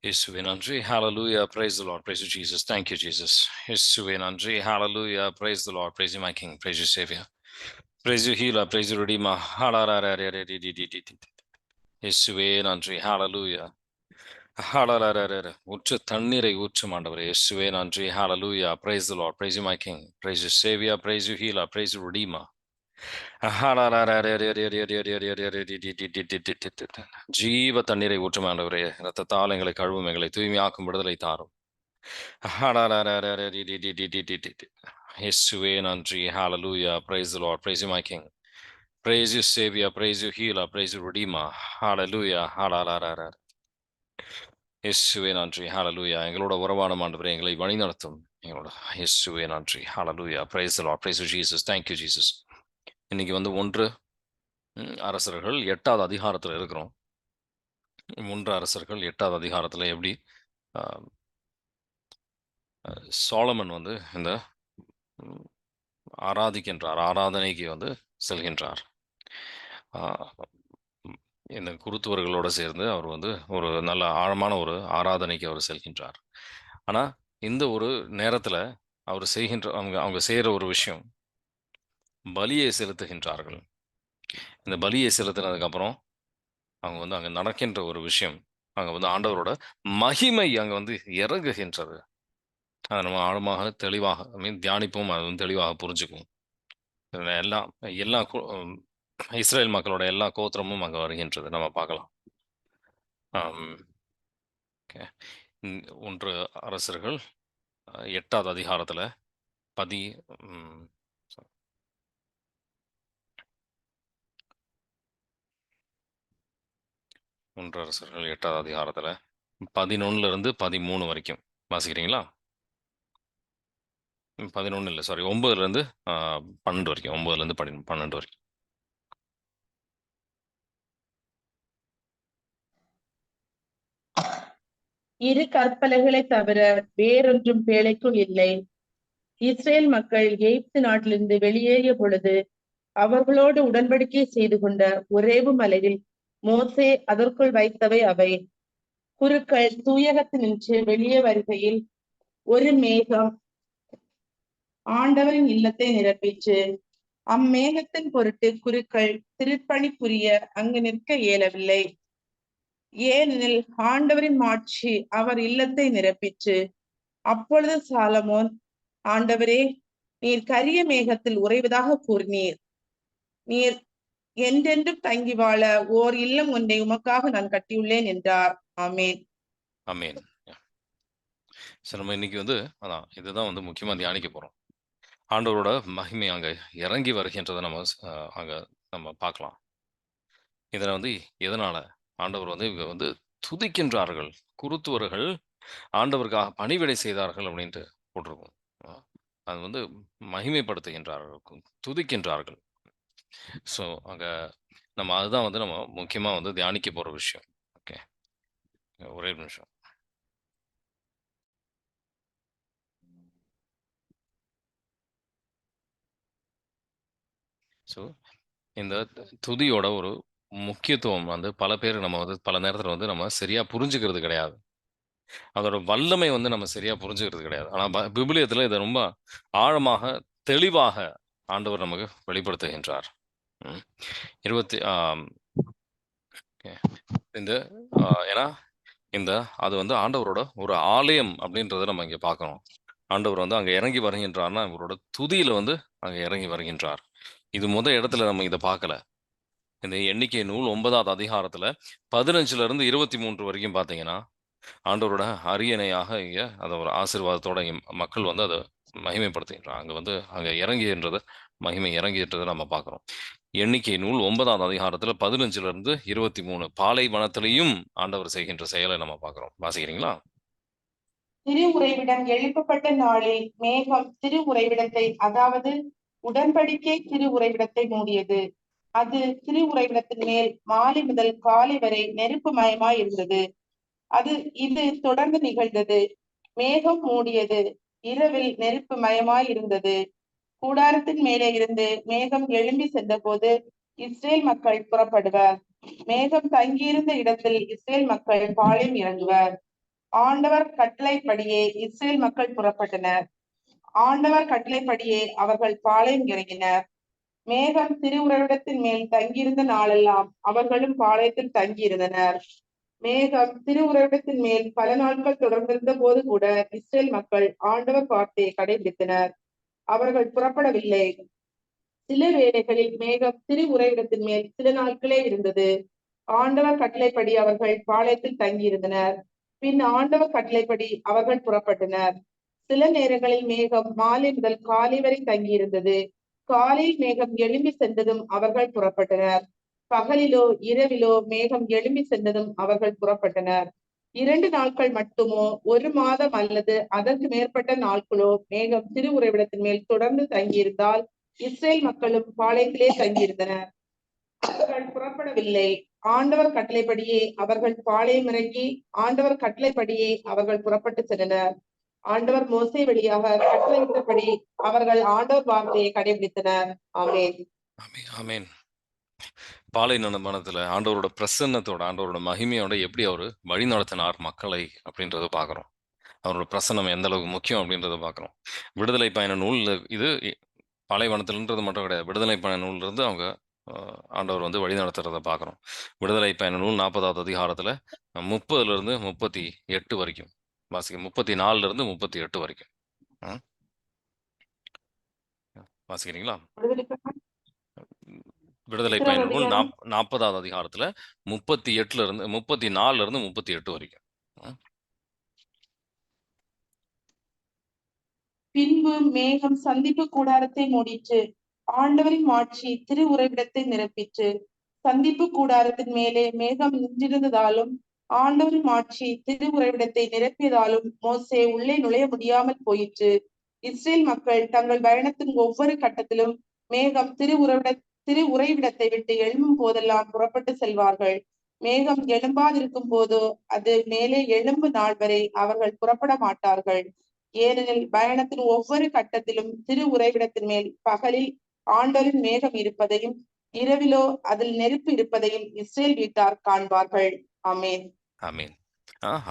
இயேசுவே நன்றி. Hallelujah. Praise the Lord. Praise you, Jesus. Thank you, Jesus. இயேசுவே நன்றி. Hallelujah. Praise the Lord. Praise you, my King. Praise you, Savior. Praise you, Healer. Praise you, Redeemer. இயேசுவே நன்றி. Hallelujah. ஊற்று தண்ணீரை ஊற்றும் ஆண்டவரே. இயேசுவே நன்றி. Hallelujah. Praise the Lord. Praise you, my King. Praise you, Savior. Praise you, Healer. Praise you, Redeemer. ஜீவ தண்ணீரை ஊற்றும் ஆண்டவரே. இரத்தத்தால் எங்களை கழுவும், எங்களை தூய்மையாக்கும், விடுதலை தாரும். இயேசுவே நன்றி. Hallelujah. Praise the Lord. Praise you, my King. Praise you, Savior. Praise you, Healer. Praise you, Redeemer. Hallelujah. இயேசுவே நன்றி. Hallelujah. எங்களோட உறவாடும் ஆண்டவரே, எங்களை வழிநடத்தும் எங்களோட இயேசுவே நன்றி. Hallelujah. Praise the Lord. Praise you, Jesus. Thank you, Jesus. இன்னைக்கு 1 அரசர்கள் 8வது அதிகாரத்தில் இருக்கிறோம். 3 அரசர்கள் 8வது அதிகாரத்தில் எப்படி சாலமன் இந்த ஆராதனைக்கு செல்கின்றார். இந்த குருத்துவர்களோடு சேர்ந்து அவர் ஒரு நல்ல ஆழமான ஒரு ஆராதனைக்கு அவர் செல்கின்றார். ஆனால் இந்த ஒரு நேரத்தில் அவர் அவங்க செய்கிற ஒரு விஷயம், பலியை செலுத்துகின்றார்கள். இந்த பலியை செலுத்தினதுக்கப்புறம் அவங்க அங்கே நடக்கின்ற ஒரு விஷயம், அங்கே ஆண்டவரோட மகிமை அங்கே இறங்குகின்றது. அதை நம்ம ஆழமாக தெளிவாக தியானிப்போம், அது தெளிவாக புரிஞ்சுக்குவோம். எல்லா இஸ்ரேல் மக்களோட எல்லா கோத்திரமும் அங்கே வருகின்றது நம்ம பார்க்கலாம். 1 அரசர்கள் 8வது அதிகாரத்தில் 1 அரசர்கள் 8வது அதிகாரத்தில் 11லிருந்து 13 வரைக்கும் வாசிக்கிறீங்களா? 11 இல்லை, சாரி, 9லிருந்து 12 வரைக்கும். 9லிருந்து 12 வரைக்கும். இரு கற்பலகளை தவிர வேறொன்றும் பேழைக்குள் இல்லை. இஸ்ரேல் மக்கள் எகிப்து நாட்டிலிருந்து வெளியேறிய பொழுது அவர்களோடு உடன்படிக்கை செய்து கொண்ட ஒரேபு மலையில் மோசே அதற்குள் வைத்தவை அவை. குருக்கள் தூயகத்தினின்று வெளியே வருகையில் ஒரு மேகம் ஆண்டவரின் இல்லத்தை நிரப்பிற்று. அம்மேகத்தின் பொருட்டு குருக்கள் திருப்பணி புரிய அங்கு நிற்க இயலவில்லை. ஏனெனில் ஆண்டவரின் மாட்சி அவர் இல்லத்தை நிரப்பிற்று. அப்பொழுது சாலமோன், ஆண்டவரே, நீர் கரிய மேகத்தில் உறைவதாக கூறினீர். நீர் என்றென்றும் தங்கி வாழ ஓர் இல்லம் ஒன்றை உமக்காக நான் கட்டியுள்ளேன் என்றார். ஆமேன். ஆமேன். சரி, நம்ம இன்னைக்கு அதான் இதுதான் முக்கியமா தியானிக்க போறோம். ஆண்டவரோட மகிமை அங்க இறங்கி வருகின்றதை நம்ம பார்க்கலாம். இதில் எதனால ஆண்டவர் இவங்க துதிக்கின்றார்கள், குருத்துவர்கள் ஆண்டவருக்காக பணிவிடை செய்தார்கள் அப்படின்ட்டு போட்டிருக்கும். அது மகிமைப்படுத்துகின்றார்கள், துதிக்கின்றார்கள். ஸோ அங்கே நம்ம அதுதான் நம்ம முக்கியமாக தியானிக்க போகிற விஷயம். ஓகே, ஒரே நிமிஷம். ஸோ இந்த துதியோட ஒரு முக்கியத்துவம் பல பேர் நம்ம பல நேரத்தில் நம்ம சரியா புரிஞ்சுக்கிறது கிடையாது. அதோட வல்லமை நம்ம சரியா புரிஞ்சுக்கிறது கிடையாது. ஆனால் விபிலியத்தில் இதை ரொம்ப ஆழமாக தெளிவாக ஆண்டவர் நமக்கு வெளிப்படுத்துகின்றார். 20 ஏன்னா அது ஆண்டவரோட ஒரு ஆலயம் அப்படின்றத நம்ம இங்கே பார்க்கணும். ஆண்டவர் அங்கே இறங்கி வருகின்றார்னா இவரோட துதியில அங்கே இறங்கி வருகின்றார். இது இடத்துல நம்ம இதை பார்க்கல. இந்த எண்ணிக்கை நூல் 9வது அதிகாரத்துல 15லிருந்து 23 வரைக்கும் பார்த்தீங்கன்னா ஆண்டவரோட அரியணையாக இங்க அதை ஒரு ஆசீர்வாதத்தோட மக்கள் அதை மகிமைப்படுத்துகின்றார். அங்க இறங்கின்றது, மகிமை இறங்கின்றதை நம்ம பார்க்கிறோம். எண்ணிக்கை நூல் 9வது அதிகாரத்துல 15லிருந்து 23 பாலைவனத்திலையும் ஆண்டவர் செய்கின்ற செயலை நம்ம பார்க்கிறோம். வாசிக்கிறீங்களா? திரு உறைவிடம் எழுப்பப்பட்ட நாளில் மேகம் திரு உறைவிடத்தை, அதாவது உடன்படிக்கை திரு உறைவிடத்தை மூடியது. அது திரு உறைவிடத்தின் மேல் மாலை முதல் காலை வரை நெருப்பு மயமாய் இருந்தது. இது தொடர்ந்து நிகழ்ந்தது. மேகம் மூடியது, இரவில் நெருப்பு மயமாய் இருந்தது. கூடாரத்தின் மேலே இருந்து மேகம் எழும்பி சென்ற போது இஸ்ரேல் மக்கள் புறப்படுவர். மேகம் தங்கியிருந்த இடத்தில் இஸ்ரேல் மக்கள் பாளையம் இறங்குவர். ஆண்டவர் கட்டளைப்படியே இஸ்ரேல் மக்கள் புறப்பட்டனர். ஆண்டவர் கட்டளைப்படியே அவர்கள் பாளையம் இறங்கினர். மேகம் திருவுறைவிடத்தின் மேல் தங்கியிருந்த நாளெல்லாம் அவர்களும் பாளையத்தில் தங்கியிருந்தனர். மேகம் திருவுறைவிடத்தின் மேல் பல நாட்கள் தொடர்ந்திருந்த போது கூட இஸ்ரேல் மக்கள் ஆண்டவர் வார்த்தையை கடைபிடித்தனர். அவர்கள் புறப்படவில்லை. சில வேளைகளில் மேகம் திருவுறைவிடத்தின் மேல் சில நாட்களே இருந்தது. ஆண்டவர் கட்டளைப்படி அவர்கள் பாளையத்தில் தங்கியிருந்தனர். பின் ஆண்டவர் கட்டளைப்படி அவர்கள் புறப்பட்டனர். சில நேரங்களில் மேகம் மாலை முதல் காலை வரை தங்கியிருந்தது. காலையில் மேகம் எழும்பி சென்றதும் அவர்கள் புறப்பட்டனர். பகலிலோ இரவிலோ மேகம் எழும்பி சென்றதும் அவர்கள் புறப்பட்டனர். 2 நாட்கள் மட்டுமோ 1 மாதம் அல்லது அதற்கு மேற்பட்ட நாட்களோ மேகம் திருவுறைவிடத்தின் மேல் தொடர்ந்து தங்கியிருந்தால் இஸ்ரேல் மக்களும் பாளையத்திலே தங்கியிருந்தனர். அவர்கள் புறப்படவில்லை. ஆண்டவர் கட்டளைப்படியே அவர்கள் பாளையம் இறங்கி ஆண்டவர் கட்டளைப்படியே அவர்கள் புறப்பட்டு சென்றனர். ஆண்டவர் மோசே வழியாக கட்டளையிட்டபடி அவர்கள் ஆண்டவர் வார்த்தையை கடைபிடித்தனர். ஆமென். ஆமென், ஆமென். பாலை நந்தவனத்துல ஆண்டவரோட பிரசன்னத்தோட, ஆண்டவரோட மகிமையோட எப்படி அவரு வழி நடத்தினார் மக்களை அப்படின்றத பார்க்குறோம். அவரோட பிரசன்னம் எந்த அளவுக்கு முக்கியம் அப்படின்றத பார்க்குறோம். விடுதலை பயண நூல் இது பாலைவனத்திலன்றது மட்டும் கிடையாது. விடுதலை பயண நூல்லேருந்து அவங்க ஆண்டவர் வந்து வழி நடத்துறத பார்க்குறோம். விடுதலை பயண நூல் 40வது அதிகாரத்துல 30லிருந்து 38 வரைக்கும் வாசிக்க 34லிருந்து 38 வரைக்கும். வாசிக்கிறீங்களா? விடுதலை பயண நூல் 40வது அதிகாரத்துல 38லிருந்து 34லிருந்து 38 வரைக்கும். பின்பு மேகம் சந்திப்பு கூடாரத்தை மூடிற்று. ஆண்டவரின் மாட்சி திரு உறைவிடத்தை நிரப்பிற்று. சந்திப்பு கூடாரத்தின் மேலே மேகம் நின்றிருந்ததாலும் ஆண்டவரின் மாட்சி திரு உறைவிடத்தை நிரப்பியதாலும் மோசே உள்ளே நுழைய முடியாமல் போயிற்று. இஸ்ரேல் மக்கள் தங்கள் பயணத்தின் ஒவ்வொரு கட்டத்திலும் மேகம் திரு உறைவிடத்தை விட்டு எழும்பும் போதெல்லாம் புறப்பட்டு செல்வார்கள். மேகம் எழும்பாதிருக்கும் போதோ அது மேலே எழும்பு நாள் வரை அவர்கள் புறப்பட மாட்டார்கள். ஏனெனில் பயணத்தின் ஒவ்வொரு கட்டத்திலும் திரு உறைவிடத்தின் மேல் பகலில் ஆண்டவரின் மேகம் இருப்பதையும் இரவிலோ அதில் நெருப்பு இருப்பதையும் இஸ்ரேல் வீட்டார் காண்பார்கள். ஆமென். ஆமென்.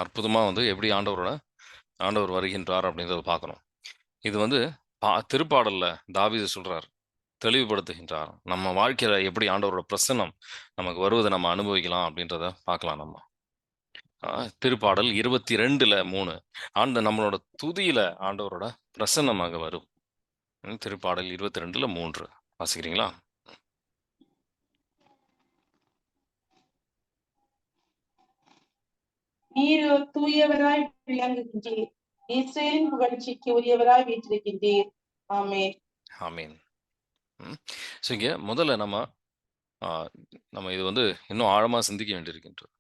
அற்புதமா வந்து எப்படி ஆண்டவர் வருகின்றார் அப்படின்றத பார்க்கணும். இது வந்து திருப்பாடல்ல தாவீது சொல்றார், தெளிவுபடுத்துகின்றார். நம்ம வாழ்க்கையில எப்படி ஆண்டவரோட பிரசன்னம் நமக்கு வருவதை நம்ம அனுபவிக்கலாம் அப்படின்றத பார்க்கலாம். நம்ம திருப்பாடல் 22:3 நம்மளோட துதியில ஆண்டவரோட பிரசன்னமாக வரும். திருப்பாடல் 22:3 வாசிக்கிறீங்களா? நீரோ தூயவராய் விளங்குகின்றீர். இஸ்ரேலின் புகழ்ச்சிக்கு உரியவராய் வீற்றிருக்கின்றீர். ஆமென். ஆமென். ஸோ இங்க முதல்ல நம்ம இது வந்து இன்னும் ஆழமா சிந்திக்க வேண்டியிருக்கின்றது.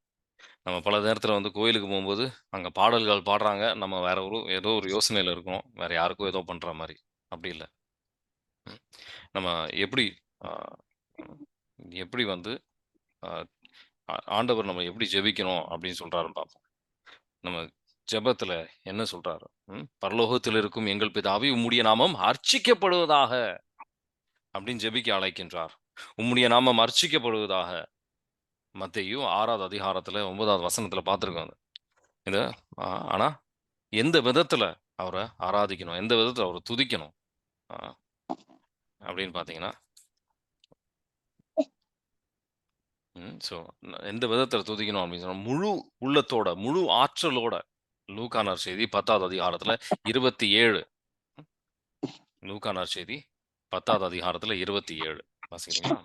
நம்ம பல நேரத்துல வந்து கோயிலுக்கு போகும்போது அங்க பாடல்கள் பாடுறாங்க. நம்ம வேற ஏதோ ஒரு யோசனையில இருக்கோம். வேற யாருக்கோ ஏதோ பண்ற மாரி. அப்படி இல்ல. நம்ம எப்படி எப்படி வந்து ஆண்டவர் நம்ம எப்படி ஜெபிக்கணும் அப்படின்னு சொல்றாருன்னு பார்ப்போம். நம்ம ஜெபத்துல என்ன சொல்றாரு? பரலோகத்தில் இருக்கும் எங்கள் பிதாவே உம்முடைய நாமம் அர்ச்சிக்கப்படுவதாக அப்படின்னு ஜெபிக்க அழைக்கின்றார். உம்முடைய நாமம் அர்ச்சிக்கப்படுவதாக. மத்தேயு 6வது அதிகாரத்துல 9வது வசனத்துல பார்த்திருக்கோம். இது ஆனா எந்த விதத்துல அவரை ஆராதிக்கணும், எந்த விதத்துல அவரை துதிக்கணும் அப்படின்னு பார்த்தீங்கன்னா, ஸோ எந்த விதத்துல துதிக்கணும் அப்படின்னு சொன்னா முழு உள்ளத்தோட, முழு ஆற்றலோட. லூக்கா நற்செய்தி 10வது அதிகாரத்துல 27. லூக்கா நற்செய்தி 10வது அதிகாரத்துல 27 வாசிக்கிறீங்களா?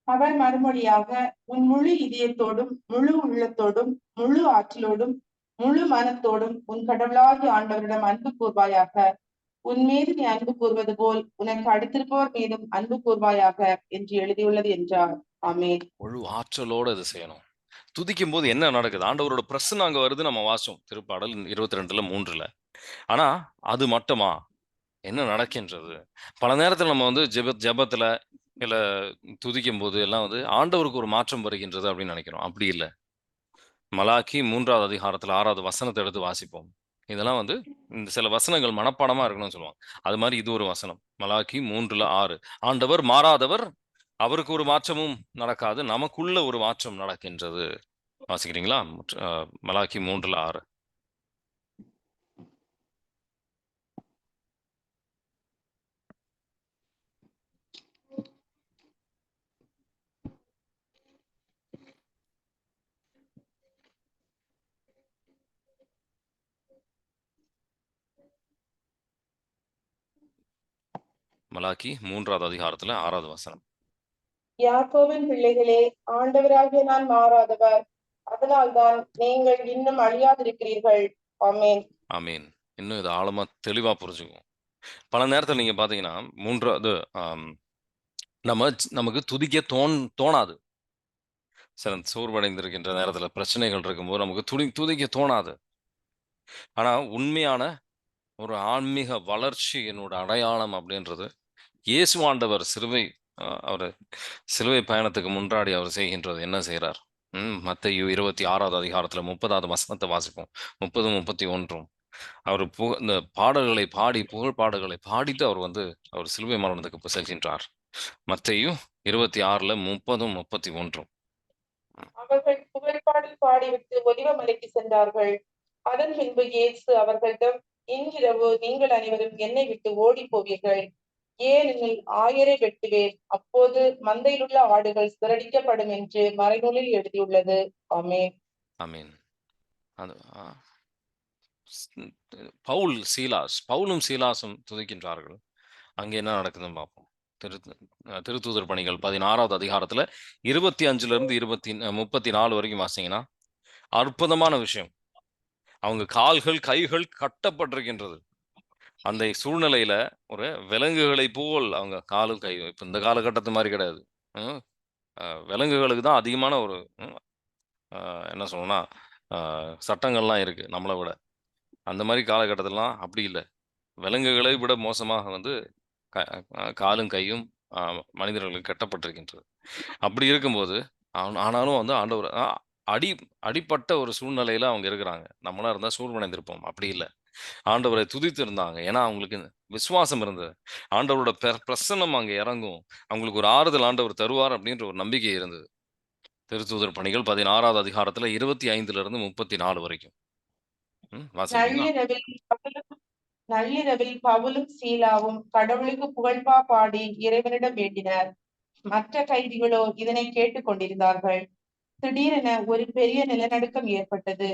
அவர் மறுமொழியாக, உன் முழு இதயத்தோடும் முழு உள்ளத்தோடும் முழு ஆற்றலோடும் முழு மனத்தோடும் உன் கடவுளாகிய ஆண்டவரிடம் அன்பு கூர்வாயாக. உன் மீது நீ அன்பு கூர்வது போல் உனக்கு அடுத்திருப்பவர் மீதும் அன்பு கூர்வாயாக என்று எழுதியுள்ளது என்றார். ஆமென். முழு ஆற்றலோட இது செய்யணும். துதிக்கும் போது என்ன நடக்குது? ஆண்டவரோட பிரசன்னம் அங்க வருது. நம்ம வாசம் திருப்பாடல் 22:3. ஆனா அது மட்டுமா? என்ன நடக்கின்றது? பல நேரத்துல நம்ம வந்து ஜெபத்துல இல்ல துதிக்கும் போது எல்லாம் வந்து ஆண்டவருக்கு ஒரு மாற்றம் வருகின்றது அப்படின்னு நினைக்கிறோம். அப்படி இல்ல. மலாக்கி 3வது அதிகாரத்துல 6வது வசனத்தை எடுத்து வாசிப்போம். இதெல்லாம் வந்து இந்த சில வசனங்கள் மனப்பாடமா இருக்கணும்னு சொல்லுவாங்க. அது மாதிரி இது ஒரு வசனம். மலாக்கி 3:6 ஆண்டவர் மாறாதவர், அவருக்கு ஒரு மாற்றமும் நடக்காது, நமக்குள்ள ஒரு மாற்றம் நடக்கின்றது. வாசிக்கிறீங்களா? மலாக்கி 3:6. மலாக்கி 3வது அதிகாரத்துல 6வது வசனம். யாக்கோபின் பிள்ளைகளே, ஆண்டவராகிய நான் மாறாதவர், அதனால்தான் நீங்கள் இன்னும் அழியாதிருக்கிறீர்கள். ஆமென். ஆமீன். இன்னும் இது ஆழமா தெளிவா புரிஞ்சுக்குவோம். பல நேரத்துல நீங்க பாத்தீங்கன்னா, 3வது நமக்கு துதிக்க தோணாது. சில சோர்வடைந்திருக்கின்ற நேரத்துல பிரச்சனைகள் இருக்கும்போது நமக்கு துதிக்க தோணாது. ஆனா உண்மையான ஒரு ஆன்மீக வளர்ச்சியினோட அடையாளம் அப்படின்றது, இயேசு ஆண்டவர் அவரு சிலுவை பயணத்துக்கு முன்னாடி அவர் செய்கின்றது என்ன செய்றார்? மத்தேயு 26வது அதிகாரத்துல 30வது வசனத்தை வாசிப்போம். 30, 31. அவர் இந்த பாடல்களை பாடி, புகழ் பாடல்களை பாடிட்டு அவர் சிலுவை மரணத்துக்கு செல்கின்றார். மத்தேயு 26ல 30, 31. அவர்கள் புகழ்பாடல் பாடிவிட்டு ஒலிவ மலைக்கு சென்றார்கள். அதன் பின்பு இயேசு அவர்களிடம், இன்றிரவு நீங்கள் அனைவரும் என்னை விட்டு ஓடி போவீர்கள். ஏனெனில் ஆயரை வெட்டுவேன், அப்போது மந்தையிலுள்ள ஆடுகள் சிதறடிக்கப்படும் என்று மறைநூலில் எழுதியுள்ளது. ஆமென். ஆமீன். அது பவுலும் சீலாசும் துதிக்கின்றார்கள். அங்கே என்ன நடக்குதுன்னு பார்ப்போம். திருத்தூதர் பணிகள் 16வது அதிகாரத்துல 25லிருந்து 34 வரைக்கும் வாசிங்கன்னா, அற்புதமான விஷயம். அவங்க கால்கள், கைகள் கட்டப்பட்டிருக்கின்றது. அந்த சூழ்நிலையில ஒரு விலங்குகளை போல் அவங்க காலும் கையும், இப்ப இந்த காலகட்டத்து மாதிரி கிடையாது. விலங்குகளுக்கு தான் அதிகமான ஒரு என்ன சொல்லணும்னா சட்டங்கள்லாம் இருக்கு நம்மளை விட. அந்த மாதிரி காலகட்டத்திலலாம் அப்படி இல்லை. விலங்குகளை விட மோசமாக காலும் கையும் மனிதர்களுக்கு கட்டப்பட்டிருக்கின்றது. அப்படி இருக்கும்போது ஆனாலும் ஆண்டவர் அடிப்பட்ட ஒரு சூழ்நிலையில அவங்க இருக்கிறாங்க. நம்மளா இருந்தா சூழ்வடைந்திருப்போம். அப்படி இல்லை, ஆண்டவரை துதித்து இருந்தாங்க. ஏன்னா அவங்களுக்கு விசுவாசம் இருந்தது. ஆண்டவரோட பிரசன்னம் அங்க இறங்கும், அவங்களுக்கு ஒரு ஆறுதல் ஆண்டவர் தருவார் அப்படின்ற ஒரு நம்பிக்கை இருந்தது. திருத்தூதர் பணிகள் 16வது அதிகாரத்துல 25லிருந்து 34 வரைக்கும் வாசிக்கிறீங்களா? நள்ளிரவில் பவுலும் சீலாவும் கடவுளுக்கு புகழ்பா பாடி இறைவனிடம் வேண்டினர். மற்ற கைதிகளோ இதனை கேட்டுக் கொண்டிருந்தார்கள். திடீரென ஒரு பெரிய நிலநடுக்கம் ஏற்பட்டது.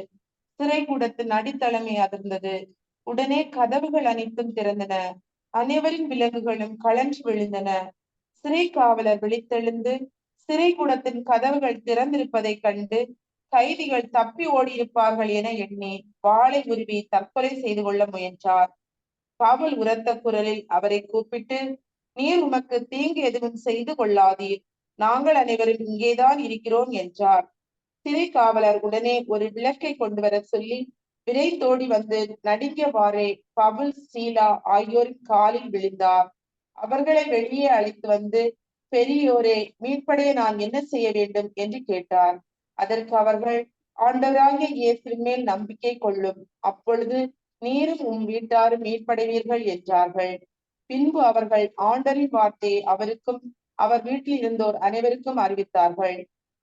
சிறைக்கூடத்தின் அடித்தளமே அதிர்ந்தது. உடனே கதவுகள் அனைத்தும் திறந்தன. அனைவரின் விலங்குகளும் கழன்று விழுந்தன. சிறை காவலர் விழித்தெழுந்து சிறைக்கூடத்தின் கதவுகள் திறந்திருப்பதைக் கண்டு கைதிகள் தப்பி ஓடியிருப்பார்கள் என எண்ணி வாளை உருவி தற்கொலை செய்து கொள்ள முயன்றார். பவுல் உரத்த குரலில் அவரை கூப்பிட்டு, நீர் உமக்கு தீங்கு எதுவும் செய்து கொள்ளாதீர், நாங்கள் அனைவரும் இங்கேதான் இருக்கிறோம் என்றார். சிறை காவலர் உடனே ஒரு விளக்கை கொண்டு வர சொல்லி விரைந்தோடி வந்து நடுங்கியவாறே பவுல், சீலா ஆகியோரின் காலில் விழுந்தார். அவர்களை வெளியே அழைத்து வந்து, பெரியோரே, மீட்படைய நான் என்ன செய்ய வேண்டும் என்று கேட்டார். அதற்கு அவர்கள், ஆண்டவராகிய இயேசுவின் மேல் நம்பிக்கை கொள்ளும், அப்பொழுது நீரும் உம் வீட்டாரும் மீட்படைவீர்கள் என்றார்கள். பின்பு அவர்கள் ஆண்டரின் வார்த்தையை அவருக்கும் அவர் வீட்டில் இருந்தோர் அனைவருக்கும் அறிவித்தார்கள்.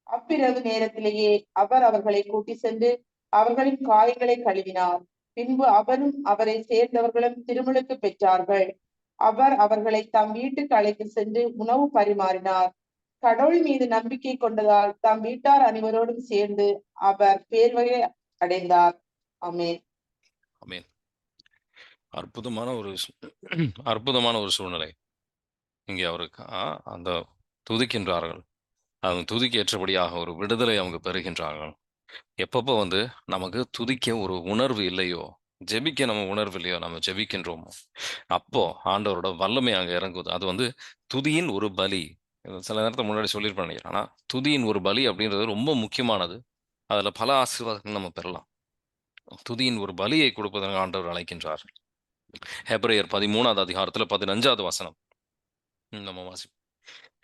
அப்பிரவு நேரத்திலேயே அவர் அவர்களை கூட்டி சென்று அவர்களின் காயங்களை கழுவினார். பின்பு அவரும் அவரை சேர்ந்தவர்களும் திருமுழுக்கு பெற்றார்கள். அவர் அவர்களை தம் வீட்டுக்கு அழைத்து சென்று உணவு பரிமாறினார். கடவுள் மீது நம்பிக்கை கொண்டதால் தம் வீட்டார் அனைவரோடும் சேர்ந்து அவர் பேர்வகை அடைந்தார். ஆமென். ஆமென். அற்புதமான ஒரு சூழ்நிலை இங்கே அவருக்கு அந்த துதிக்கின்றார்கள். அவங்க துதிக்க ஏற்றபடியாக ஒரு விடுதலை அவங்க பெறுகின்றார்கள். எப்பப்போ நமக்கு துதிக்க ஒரு உணர்வு இல்லையோ, ஜெபிக்க நம்ம உணர்வு இல்லையோ, நம்ம ஜெபிக்கின்றோமோ, அப்போ ஆண்டவரோட வல்லமை அங்க இறங்குது. அது துதியின் ஒரு பலி. சில நேரத்துக்கு முன்னாடி சொல்லியிருப்பேன் நினைக்கிறேன். ஆனா துதியின் ஒரு பலி அப்படின்றது ரொம்ப முக்கியமானது. அதுல பல ஆசீர்வாதங்கள் நம்ம பெறலாம். துதியின் ஒரு பலியை கொடுப்பதற்கு ஆண்டவர் அழைக்கின்றார். ஹெப்ரேயர் 13வது அதிகாரத்துல 15வது வசனம் நம்ம வாசிப்போம்.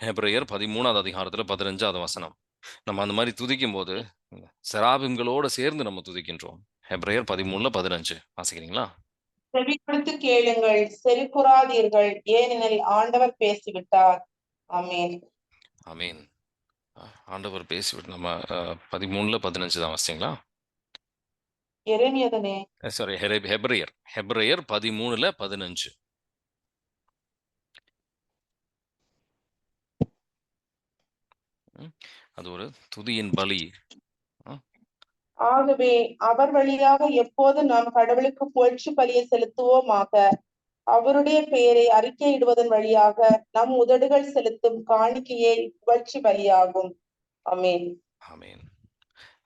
ஹெப்ரேயர் 13வது அதிகாரத்துல 15வது வசனம். நம்ம அந்த மாதிரி துதிக்கும் போது செராபிம்களோட சேர்ந்து நம்ம துதிக்கின்றோம். ஹெப்ரேயர் 13:15 வாசிக்கிறீங்களா? செவி கொடுத்து கேளுங்கள், செருக்குறாதீர்கள், ஏனெனில் ஆண்டவர் பேசிவிட்டார். ஆமென். ஆமீன். ஆண்டவர் பேசிவிட்டு நம்ம 13ல 15 தான் வாசிச்சீங்களா? எரேமியதனே. சாரி, ஹெப்ரியர். ஹெப்ரியர் 13ல 15. ம். அது ஒரு துதியின் பலி. அ ஆகவே அவர் வழியாக எப்போது நாம் கடவுளுக்கு புகழ்ச்சி பலியை செலுத்துவோமாக. அவருடைய பெயரை அறிக்கையிடுவதன் வழியாக நம் உதடுகள் செலுத்தும் காணிக்கையே புகழ்ச்சி பலியாகும். ஆமென். ஆமீன்.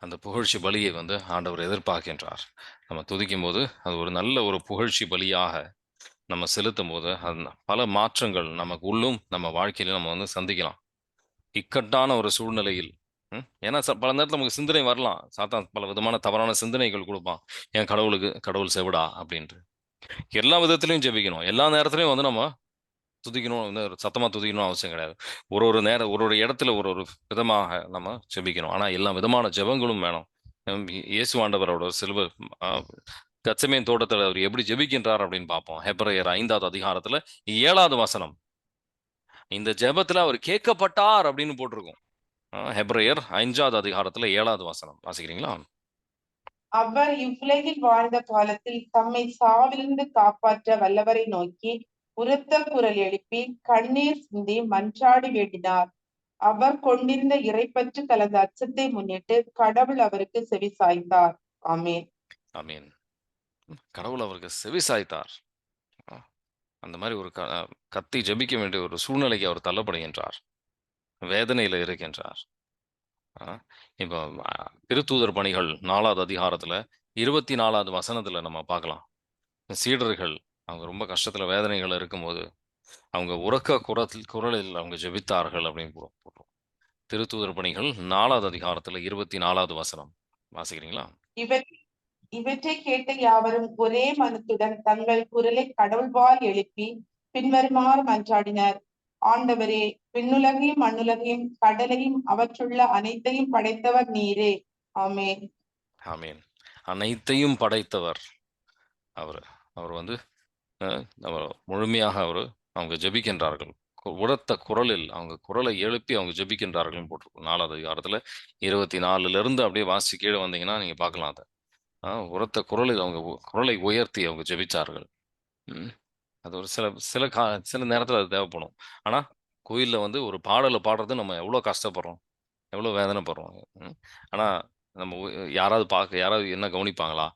அந்த புகழ்ச்சி பலியை வந்து ஆண்டவர் எதிர்பார்க்கின்றார். நம்ம துதிக்கும்போது, அது ஒரு நல்ல ஒரு புகழ்ச்சி பலியாக நம்ம செலுத்தும்போது, அது பல மாற்றங்கள் நமக்கு உள்ளும், நம்ம வாழ்க்கையிலும் நம்ம வந்து சந்திக்கலாம். இக்கட்டான ஒரு சூழ்நிலையில் ஏன்னா பல நேரத்துல நமக்கு சிந்தனை வரலாம். சாத்தான் பல விதமான தவறான சிந்தனைகள் குடுப்பான். "என் கடவுளுக்கு கடவுள் செவிடா" அப்படின்ட்டு. எல்லா விதத்திலயும் ஜெபிக்கணும். எல்லா நேரத்திலயும் வந்து நம்ம துதிக்கணும், வந்து சத்தமா துதிக்கணும்னு அவசியம் கிடையாது. ஒரு ஒரு இடத்துல ஒரு ஒரு விதமாக நம்ம ஜெபிக்கணும். ஆனா எல்லா விதமான ஜெபங்களும் வேணும். இயேசு ஆண்டவரோட சிலுவை அ கெத்செமனே தோட்டத்துல அவர் எப்படி ஜெபிக்கின்றார் அப்படின்னு பார்ப்போம். ஹெப்ராயர் 5வது அதிகாரத்துல 7வது வசனம். இந்த ஜெபத்துல அவர் கேட்கப்பட்டார் அப்படின்னு போட்டிருக்கும். ஹெப்ராயர் 5வது அதிகாரத்துல 7வது வசனம். வாசிக்கிறீங்களா? அவர் இவ்வுலகில் வாழ்ந்த காலத்தில் தம்மை சாவிலிருந்து காப்பாற்ற வல்லவரை நோக்கி உரத்த குரல் எழுப்பி கண்ணீர் சிந்தி மன்றாடி வேண்டினார். அவர் கொண்டிருந்த இறைப்பற்று கலந்த அச்சத்தை முன்னிட்டு கடவுள் அவருக்கு செவி சாய்த்தார். ஆமென். ஆமென். கடவுள் அவருக்கு செவி சாய்த்தார். அ அந்த மாரி ஒரு கத்தி ஜெபிக்க வேண்டிய ஒரு சூழ்நிலைக்கு அவர் தள்ளப்படுகின்றார். வேதனையில இருக்கின்றார். ஆ, இப்போ திருத்தூதர் பணிகள் 4வது அதிகாரத்துல 24வது வசனத்துல நம்ம பார்க்கலாம். சீடர்கள் அவங்க ரொம்ப கஷ்டத்துல, வேதனைகள்ல இருக்கும்போது, அவங்க உரக்க குரலில் அவங்க ஜெபித்தார்கள் அப்படின்னு போட்டிருக்கும். திருத்தூதர் பணிகள் 4வது அதிகாரத்துல 24வது வசனம். வாசிக்கிறீங்களா? இவர் இவற்றை கேட்ட யாவரும் ஒரே மனத்துடன் தங்கள் குரலை கடவுள்பால் எழுப்பி பின்வருமாறு மன்றாடினர். ஆண்டவரே, விண்ணுலகையும் மண்ணுலகையும் கடலையும் அவற்றுள்ள அனைத்தையும் படைத்தவர் நீரே. ஆமென். ஆமென். அனைத்தையும் படைத்தவர் அவரு. அவர் வந்து அ அவர் முழுமையாக அவங்க ஜெபிக்கின்றார்கள். உரத்த குரலில் அவங்க குரலை எழுப்பி அவங்க ஜெபிக்கின்றார்கள்ன்னு போட்டிருக்கும். 4வது அதிகாரத்துல 24லிருந்து அப்படியே வாசிச்சு கீழ வந்தீங்கன்னா, நீங்க பார்க்கலாம் அத. உரத்த குரலில் அவங்க குரலை உயர்த்தி அவங்க ஜெபிச்சார்கள். ம். அது ஒரு சில சில சில நேரத்துல அது தேவைப்படும். ஆனா, கோயில்ல வந்து ஒரு பாடல பாடுறது நம்ம எவ்வளோ கஷ்டப்படுறோம், எவ்வளோ வேதனைப்படுறோம். ம். ஆனா, நம்ம யாராவது என்ன கவனிப்பாங்களா?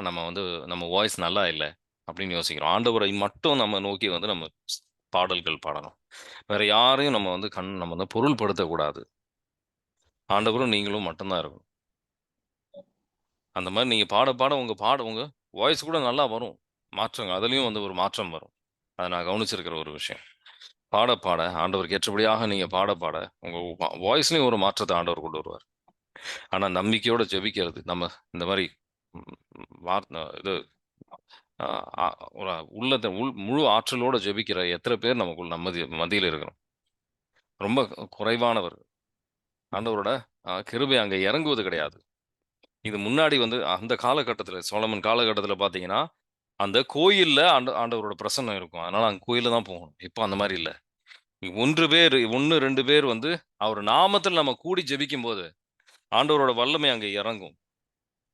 நம்ம வந்து நம்ம வாய்ஸ் நல்லா இல்ல, அப்படின்னு யோசிக்கிறோம். ஆண்டவரை மட்டும் நம்ம நோக்கி வந்து நம்ம பாடல்கள் பாடணும். வேற யாரையும் நம்ம வந்து பொருள்படுத்தக்கூடாது. ஆண்டவரும் நீங்களும் மட்டும் தான் இருக்கணும். அந்த மாரி நீங்க பாட, பாட உங்க வாய்ஸ் கூட நல்லா வரும். அதுலயும் வந்து ஒரு மாற்றம் வரும். அத நான் கவனிச்சிருக்கிற ஒரு விஷயம். பாட, பாட ஆண்டவருக்கு ஏற்றபடியாக நீங்க பாட, பாட உங்க வாய்ஸ்லயும் ஒரு மாற்றத்த ஆண்டவர் கொண்டு வருவார். ஆனா நம்பிக்கையோட ஜெபிக்கிறது, நம்ம இந்த மாரி ம் இது அ அ ஒரு முழு ஆற்றலோட ஜெபிக்கிற எத்தன பேர் நமக்குள்ள மத்தியில இருக்கிறோம். ரொம்ப குறைவானவர். ஆண்டவரோட கிருபை அங்க இறங்குவது கிடையாது. இது முன்னாடி வந்து அந்த காலகட்டத்தில சோலமன் காலகட்டத்தில பார்த்தீங்கன்னா, அந்த கோயில்ல ஆண்டவரோட பிரசன்னம் இருக்கும். அதனால அங்க கோயில்ல தான் போகணும். இப்ப அந்த மாரி இல்ல. 1, 2 பேர் வந்து அவர் நாமத்தில் நம்ம கூடி ஜெபிக்கும்போது, ஆண்டவரோட வல்லமை அங்க இறங்கும்.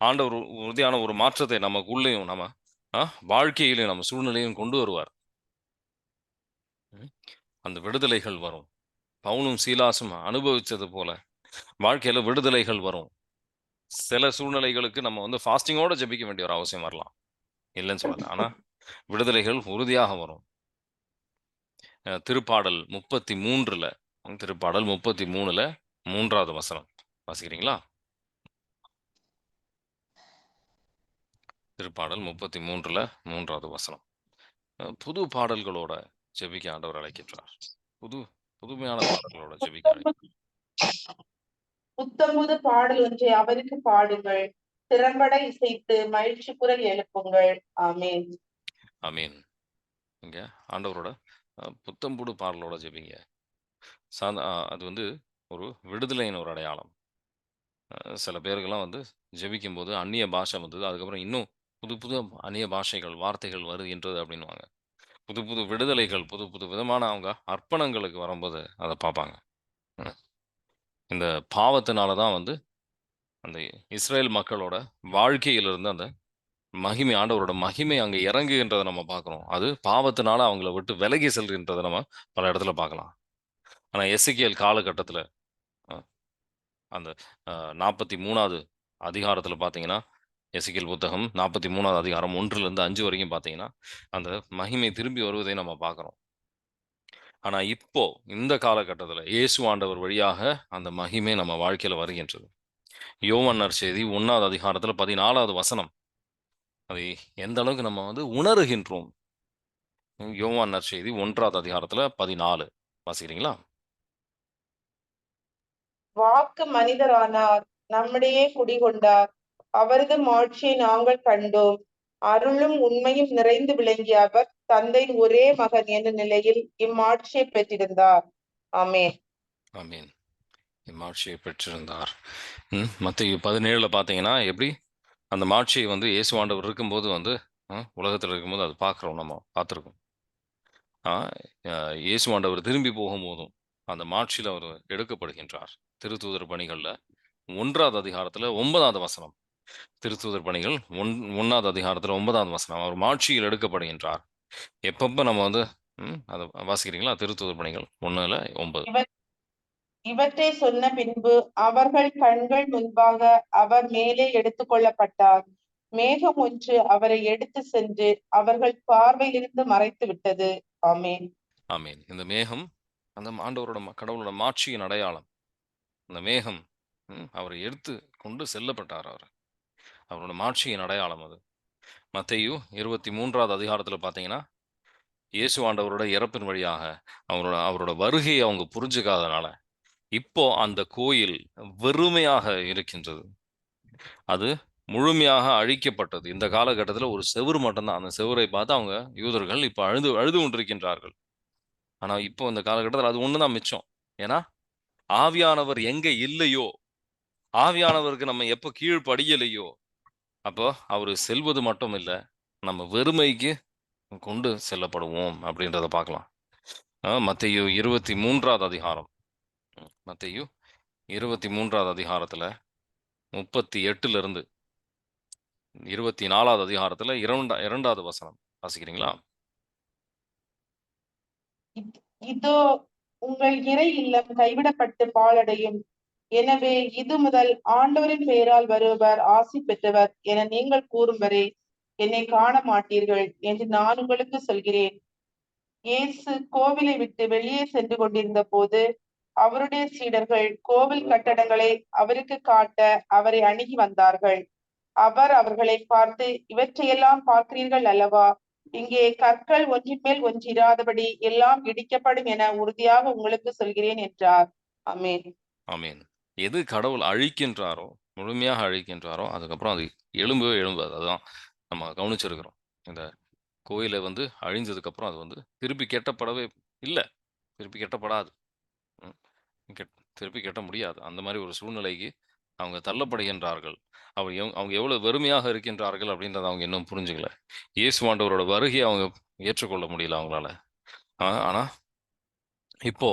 ஆண்டவர் உறுதியான ஒரு மாற்றத்தை நமக்குள்ளேயும் அ வாழ்க்கையிலும் நம்ம சூழ்நிலையும் கொண்டு வருவார். ம். அந்த விடுதலைகள் வரும். பவுலும், சீலாசும் அனுபவிச்சது போல வாழ்க்கையில விடுதலைகள் வரும். சில சூழ்நிலைகளுக்கு நம்ம வந்து ஃபாஸ்டிங்கோட ஜெபிக்க வேண்டிய ஒரு அவசியம் வரலாம். இல்லன்னு சொல்லல. ஆனா விடுதலைகள் உறுதியாக வரும். திருப்பாடல் 33ல திருப்பாடல் 33ல 3வது வசனம். வாசிக்கிறீங்களா? திருப்பாடல் 33ல 3வது வசனம். புது பாடல்களோட ஜெபிக்க ஆண்டவர் அழைக்கின்றார். புது புதுமையான பாடல்களோட ஜெபிக்க புத்தம்புது பாடல் ஒன்றை அவருக்கு பாடுங்கள். திறம்பட இசைத்து மகிழ்ச்சி குரல் எழுப்புங்கள். ஆமென். ஆமீன். இங்க ஆண்டவரோட புத்தம்புது பாடலோட ஜெபிங்க. அது வந்து ஒரு விடுதலையின் ஒரு அடையாளம். சில பேருக்கெல்லாம் வந்து ஜெபிக்கும்போது அந்நிய பாஷை வந்தது. அதுக்கப்புறம் இன்னும் புது புது அந்நிய பாஷைகள், வார்த்தைகள் வருகின்றது அப்படின்னுவாங்க. புது புது விடுதலைகள், புது புது விதமான அவங்க அர்ப்பணங்களுக்கு வரும்போது அத பார்ப்பாங்க. ம். இந்த பாவத்தினால தான் வந்து அந்த இஸ்ரேல் மக்களோட வாழ்க்கையிலிருந்து அந்த மகிமை, ஆண்டவரோட மகிமை அங்க இறங்குகின்றத நம்ம பார்க்கிறோம். அது பாவத்தினால அவங்கள விட்டு விலகி செல்கின்றத நம்ம பல இடத்துல பார்க்கலாம். ஆனா எசேக்கியேல் காலகட்டத்தில அ அந்த 43வது அதிகாரத்தில பார்த்தீங்கன்னா, எசேக்கியேல் புத்தகம் 43வது அதிகாரம் 1லிருந்து 5 வரைக்கும் பார்த்தீங்கன்னா, அந்த மகிமை திரும்பி வருவதை நம்ம பார்க்கிறோம். ஆனா இப்போ இந்த காலகட்டத்தில இயேசு ஆண்டவர் வழியாக அந்த மகிமை நம்ம வாழ்க்கையில வருகின்றது. யோவான் நற்செய்தி 1வது அதிகாரத்தில 14வது வசனம். அதை எந்த அளவுக்கு நம்ம வந்து உணருகின்றோம். யோவான் நற்செய்தி 1வது அதிகாரத்தில 14 வாசிக்கிறீங்களா? வாக்கு மனிதரானார், நம்மிடையே குடிகொண்டார். அவரது மாட்சியை நாங்கள் கண்டோம். அருளும் உண்மையும் நிறைந்து விளங்கிய அவர் தந்தையின் ஒரே மகன் என்ற நிலையில் இம்மாட்சியை பெற்றிருந்தார். ஆமென். ஆமென். மாட்சியை பெற்றிருந்தார். மத்தேயு 17ல பார்த்தீங்கன்னா, எப்படி அந்த மாட்சியை வந்து இயேசு ஆண்டவர் இருக்கும்போது வந்து உலகத்தில இருக்கும்போது அது பார்க்குறோம், நம்ம பார்த்துருக்கோம். ஆ இயேசு ஆண்டவர் திரும்பி போகும்போதும், அந்த மாட்சியில அவர் எடுக்கப்படுகின்றார். திருத்தூதர் பணிகள்ல 1வது அதிகாரத்தில 9வது வசனம். திருத்தூதர் பணிகள் 1வது அதிகாரத்தில 9வது வசனம். அவர் மாட்சியில் எடுக்கப்படுகின்றார். எப்பப்ப நம்ம வந்து அத வாசிக்கிறீங்களா? திருத்தூதர் பணிகள் 1ல 9. இவர் இவற்றை சொன்ன பின்பு அவர்கள் கண்கள் முன்பாக அவர் மேலே எடுத்துக் கொள்ளப்பட்டார். மேகம் ஒன்று அவரை எடுத்து சென்று அவர்கள் பார்வையிலிருந்து மறைத்து விட்டது. ஆமென். ஆமென். இந்த மேகம் அந்த ஆண்டவரோட கடவுளோட மாட்சியின் அடையாளம். அந்த மேகம் அவரை எடுத்து கொண்டு செல்லப்பட்டார் அவர். அவரோட மாட்சியின் அடையாளம் அது. மத்தேயு 23வது அதிகாரத்தில பார்த்தீங்கன்னா, இயேசு ஆண்டவரோட இறப்பின் வழியாக அவரோட அவரோட வருகையை அவங்க புரிஞ்சுக்காதனால, இப்போ அந்த கோயில் வெறுமையாக இருக்கின்றது. அது முழுமையாக அழிக்கப்பட்டது. இந்த காலகட்டத்தில ஒரு செவுரு மட்டும் தான். அந்த செவுரை பார்த்து அவங்க யூதர்கள் இப்ப அழுது அழுது கொண்டிருக்கின்றார்கள். ஆனா இப்போ இந்த காலகட்டத்தில அது ஒண்ணு தான் மிச்சம். ஏன்னா, ஆவியானவர் எங்க இல்லையோ, ஆவியானவருக்கு நம்ம எப்ப கீழ்ப்படியலையோ, அப்போ அவரு செல்வது மட்டும் இல்ல, நம்ம வெறுமைக்கு கொண்டு செல்லப்படுவோம் அப்படின்றத பார்க்கலாம். மத்தேயு 23வது அதிகாரம். மத்தேயு 23வது அதிகாரத்தில 38லிருந்து 24வது அதிகாரத்தில 2வது வசனம் வாசிக்கிறீங்களா? இதோ உங்கள் இறை இல்லம் கைவிடப்பட்டு பாழடையும். எனவே இது முதல் ஆண்டவரின் பெயரால் வருபவர் ஆசி பெற்றவர் என நீங்கள் கூறும் வரை என்னை காண மாட்டீர்கள் என்று நான் உங்களுக்கு சொல்கிறேன். இயேசு கோவிலை விட்டு வெளியே சென்று கொண்டிருந்த போது அவருடைய சீடர்கள் கோவில் கட்டடங்களை அவருக்கு காட்ட அவரை அணுகி வந்தார்கள். அவர் அவர்களை பார்த்து, இவற்றையெல்லாம் பார்க்கிறீர்கள் அல்லவா? இங்கே கற்கள் ஒன்றின் மேல் ஒன்று இராதபடி எல்லாம் இடிக்கப்படும் என உறுதியாக உங்களுக்கு சொல்கிறேன் என்றார். ஆமென். ஆமென். எது கடவுள் அழிக்கின்றாரோ, முழுமையாக அழிக்கின்றாரோ, அதுக்கப்புறம் அது எழும்பவே எழும்பாது. அதுதான் நம்ம கவனிச்சிருக்கிறோம். இந்த கோயில வந்து அழிஞ்சதுக்கப்புறம் அது வந்து திருப்பி கட்டப்படவே இல்ல. திருப்பி கட்டப்படாது. ம். திருப்பி கட்ட முடியாது. அந்த மாரி ஒரு சூழ்நிலைக்கு அவங்க தள்ளப்படுகின்றார்கள். அவங்க எவ்வளவு வெறுமையாக இருக்கின்றார்கள் அப்படின்றத அவங்க இன்னும் புரிஞ்சுக்கல. இயேசு ஆண்டவரோட வருகைய அவங்க ஏற்றுக்கொள்ள முடியல அவங்களால. ஆனா, இப்போ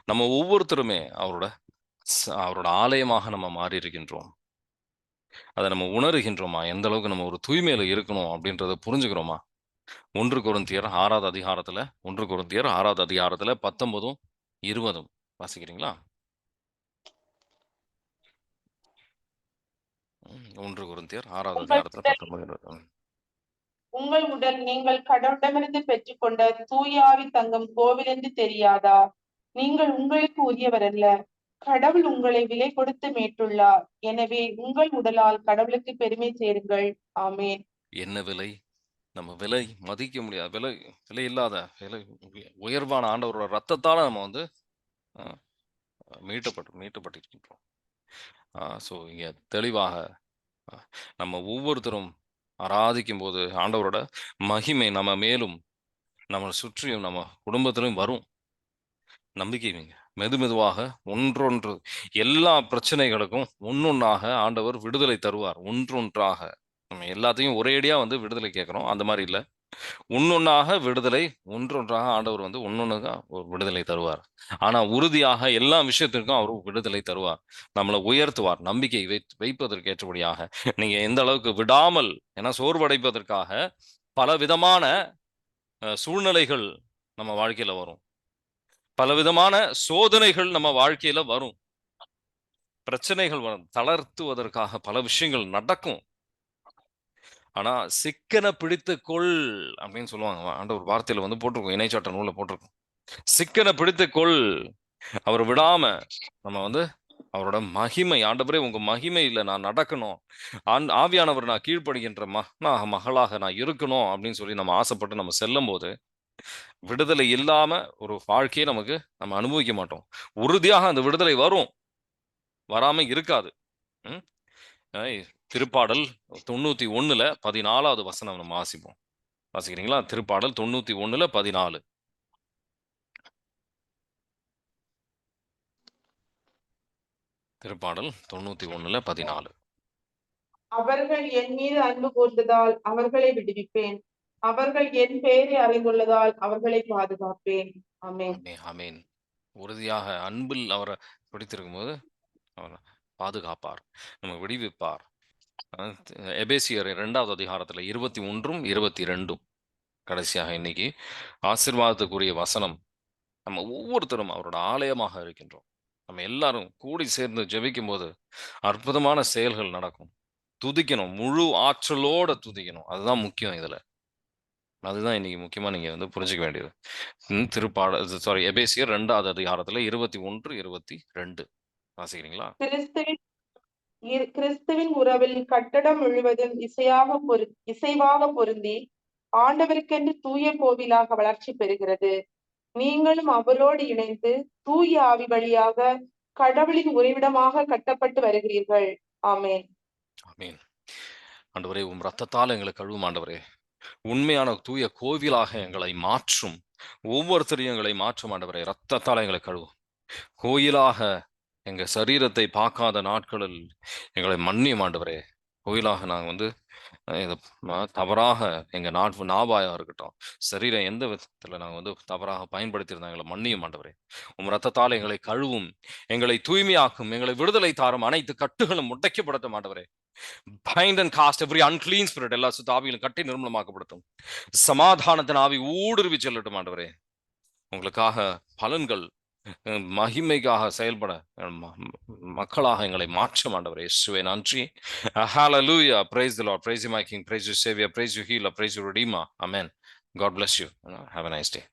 நம்ம ஒவ்வொருத்தருமே அவரோட ஆலயமாக நம்ம மாறி இருக்கின்றோம். அத நம்ம உணருகின்றோமா? எந்த அளவுக்கு நம்ம ஒரு தூய்மையில இருக்கணும் அப்படின்றத புரிஞ்சுக்கிறோமா? 1 கொரிந்தியர் 6வது அதிகாரத்துல 1 கொரிந்தியர் 6வது அதிகாரத்துல 19ம், 20ம் வாசிக்கிறீங்களா? 1 கொரிந்தியர் 6வது உங்கள் அதிகாரத்துல உடல் 19, 20. உங்கள் உடல் நீங்கள் கடவுளிடமிருந்து பெற்றுக்கொண்ட தூய ஆவி தங்கும் கோவில் என்று தெரியாதா? நீங்கள் உங்களுக்கு உரியவர் அல்ல. கடவுள் உங்களை விலை கொடுத்து மீட்டுள்ளார். எனவே உங்கள் உடலால் கடவுளுக்கு பெருமை சேருங்கள். ஆமென். என்ன விலை? நம்ம விலை மதிக்க முடியாத விலை விலை இல்லாத விலை உயர்வான ஆண்டவரோட ரத்தத்தால நம்ம வந்து அ மீட்கப்பட்டிருக்கின்றோம். ஸோ இங்க தெளிவாக அ நம்ம ஒவ்வொருத்தரும் ஆராதிக்கும்போது ஆண்டவரோட மகிமை நம்ம மேலும், நம்மள சுற்றியும், நம்ம குடும்பத்திலும் வரும். நம்பிக்கை வைங்க. மெதுமெதுவாக ஒன்றொன்று எல்லா பிரச்சனைகளுக்கும் ஒண்ணொண்ணாக ஆண்டவர் விடுதலை தருவார். ஒன்றொன்றாக. நம்ம எல்லாத்தையும் ஒரேடியா வந்து விடுதலை கேட்கிறோம். அந்த மாரி இல்ல. ஒன்னொன்னாக விடுதலை, ஒன்றொன்றாக ஆண்டவர் வந்து ஒன்னொன்னுக்கா ஒரு விடுதலை தருவார். ஆனா உறுதியாக எல்லா விஷயத்திற்கும் அவர் விடுதலை தருவார். நம்மள உயர்த்துவார். நம்பிக்கை வைப்பதற்கு ஏற்றபடியாக. நீங்க எந்த அளவுக்கு விடாமல், ஏன்னா சோர்வடைப்பதற்காக பலவிதமான சூழ்நிலைகள் நம்ம வாழ்க்கையில வரும். பலவிதமான சோதனைகள் நம்ம வாழ்க்கையில வரும். பிரச்சனைகள் வரும். தளர்த்துவதற்காக பல விஷயங்கள் நடக்கும். ஆனா சிக்கன பிடித்துக்கொள் அப்படின்னு சொல்லுவாங்க. ஆண்டவர் வார்த்தையில வந்து போட்டிருக்கும். இணைச்சாட்ட நூல்ல போட்டிருக்கும். சிக்கன பிடித்துக்கொள். அவர் விடாம நம்ம வந்து அவரோட மகிமை, ஆண்டவரே உங்க மகிமையில நான் நடக்கணும். ஆவியானவர் நான் கீழ்ப்படுகின்ற மகளாக நான் இருக்கணும் அப்படின்னு சொல்லி நம்ம ஆசைப்பட்டு நம்ம செல்லும்போது, விடுதலை இல்லாம ஒரு வாழ்க்கையை நம்ம அனுபவிக்க மாட்டோம். உறுதியாக அந்த விடுதலை வரும். வராம இருக்காது. ம். திருப்பாடல் 91ல 14வது வசனம் நம்ம வாசிப்போம். வாசிக்கிறீங்களா? திருப்பாடல் 91ல 14. திருப்பாடல் 91ல 14. அவர்கள் என் மீது அன்பு கூர்ந்ததால் அவர்களை விடுவிப்பேன். அவர்கள் என் பெயரை அறிந்துள்ளதால் அவர்களை பாதுகாப்பேன். ஆமென். ஆமென். உறுதியாக அன்பில் அவரை பிடித்திருக்கும் போது அவர் பாதுகாப்பார், நம்ம விடுவிப்பார். எபேசியர் 2வது அதிகாரத்துல 21ம் 22ம் கடைசியாக இன்னைக்கு ஆசீர்வாதத்துக்குரிய வசனம். நம்ம ஒவ்வொருத்தரும் அவரோட ஆலயமாக இருக்கின்றோம். நம்ம எல்லாரும் கூடி சேர்ந்து ஜெபிக்கும் போது அற்புதமான செயல்கள் நடக்கும். துதிக்கணும், முழு ஆற்றலோட துதிக்கணும். அதுதான் முக்கியம் இதுல. அதுதான் இன்னைக்கு முக்கியமா நீங்க வந்து புரிஞ்சுக்க வேண்டியது. எபேசியர் 2வது அதிகாரத்துல 21, 22 வாசிக்கிறீங்களா? கிறிஸ்துவின் உறவில் கட்டடம் முழுவதும் இசைவாக பொருந்தி ஆண்டவருக்கென்று தூய கோவிலாக வளர்ச்சி பெறுகிறது. நீங்களும் அவரோடு இணைந்து தூய ஆவி வழியாக கடவுளின் உறைவிடமாக கட்டப்பட்டு வருகிறீர்கள். ஆமென். ஆமென். ஆண்டவரே உம் ரத்தத்தால் எங்களை கழுவும் ஆண்டவரே. உண்மையான தூய கோவிலாக எங்களை மாற்றும். ஒவ்வொருத்தரையும் எங்களை மாற்றும் ஆண்டவரே. ரத்தத்தால் எங்களை கழுவும். கோயிலாக எங்க சரீரத்தை பார்க்காத நாட்களில் எங்களை மன்னியும் ஆண்டவரே. கோயிலாக நாங்கள் வந்து இது தவறாக எங்க நாவாயா இருக்கட்டும், சரீரம் எந்த விதத்துல நாங்கள் வந்து தவறாக பயன்படுத்தியிருந்தோம் எங்களை மன்னியும் ஆண்டவரே. உம் ரத்தத்தால் எங்களை கழுவும், எங்களை தூய்மையாக்கும், எங்களை விடுதலை தாரும், அனைத்து கட்டுகளும் உடைக்கப்படட்டும் ஆண்டவரே. Bind and cast every unclean spirit. எல்லா சுத்த ஆவிகளும் கட்டி நிர்மூலமாக்கப்படுத்தும். சமாதானத்தின் ஆவி ஊடுருவி செல்லட்டும் ஆண்டவரே. உங்களுக்காக பலன்கள் மகிமைக்காக செயல்பட மக்களாக எங்களை மாற்றும் ஆண்டவரே. இயேசுவே நன்றி. Hallelujah. Praise the Lord. Praise you, my King. Praise you, Savior. Praise you, Healer. Praise you, Redeemer. Amen. God bless you. Have a nice day.